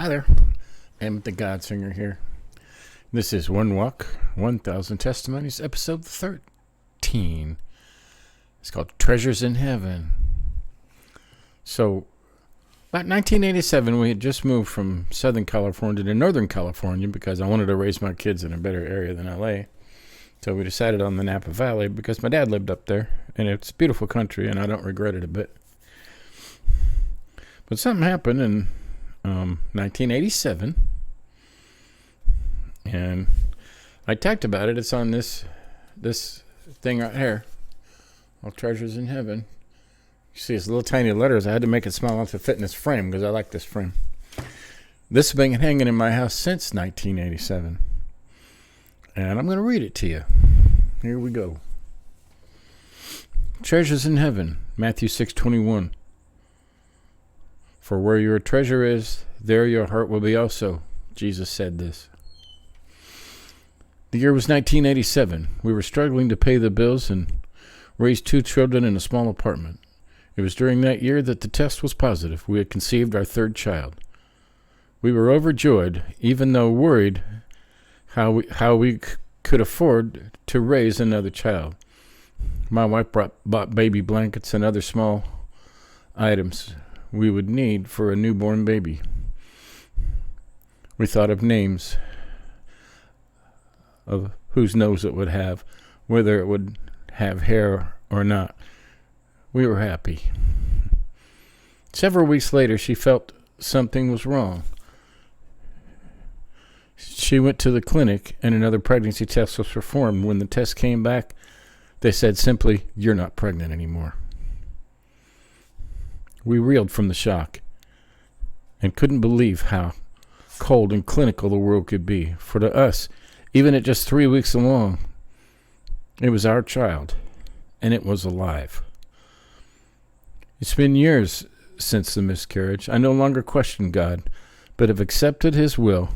Hi there, Emmett the God Singer here. This is One Walk, 1,000 Testimonies, episode 13. It's called Treasures in Heaven. So, about 1987, we had just moved from Southern California to Northern California because I wanted to raise my kids in a better area than LA. So we decided on the Napa Valley because my dad lived up there, and it's a beautiful country, and I don't regret it a bit. But something happened in 1987, and I talked about it. It's on this thing right here, all Treasures in Heaven. You see, it's little tiny letters. I had to make it small enough to fit in this frame because I like this frame. This has been hanging in my house since 1987, and I'm going to read it to you. Here we go. Treasures in Heaven, Matthew 6:21. For where your treasure is, there your heart will be also. Jesus said this. The year was 1987. We were struggling to pay the bills and raise 2 children in a small apartment. It was during that year that the test was positive. We had conceived our 3rd child. We were overjoyed, even though worried how we could afford to raise another child. My wife bought baby blankets and other small items we would need for a newborn baby. We thought of names of whose nose it would have, whether it would have hair or not. We were happy. Several weeks later, she felt something was wrong. She went to the clinic and another pregnancy test was performed. When the test came back, they said simply, "You're not pregnant anymore." We reeled from the shock and couldn't believe how cold and clinical the world could be. For to us, even at just 3 weeks along, it was our child, and it was alive. It's been years since the miscarriage. I no longer question God, but have accepted His will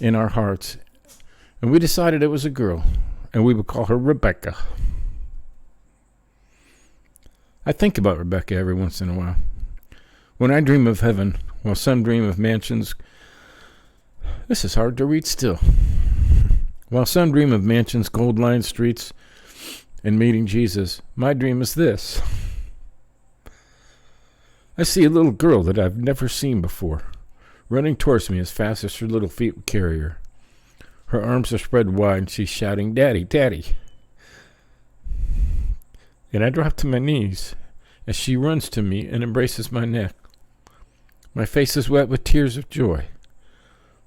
in our hearts, and we decided it was a girl, and we would call her Rebecca. I think about Rebecca every once in a while. When I dream of heaven, while some dream of mansions, this is hard to read still. While some dream of mansions, gold-lined streets, and meeting Jesus, my dream is this. I see a little girl that I've never seen before, running towards me as fast as her little feet would carry her. Her arms are spread wide, and she's shouting, "Daddy, Daddy." And I drop to my knees as she runs to me and embraces my neck. My face is wet with tears of joy.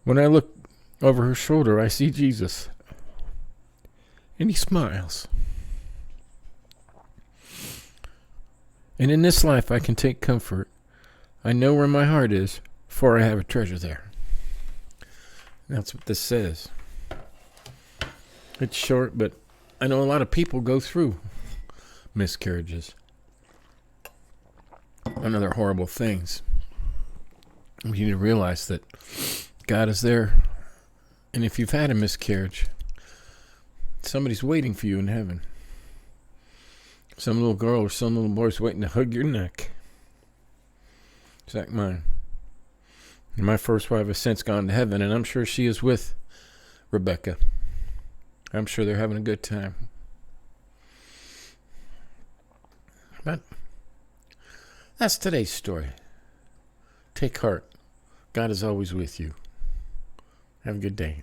When I look over her shoulder, I see Jesus, and He smiles. And in this life, I can take comfort. I know where my heart is, for I have a treasure there. That's what this says. It's short, but I know a lot of people go through miscarriages and other horrible things. We need to realize that God is there, and if you've had a miscarriage, somebody's waiting for you in heaven. Some little girl or some little boy's waiting to hug your neck. It's like mine. And my first wife has since gone to heaven, and I'm sure she is with Rebecca. I'm sure they're having a good time. But that's today's story. Take heart. God is always with you. Have a good day.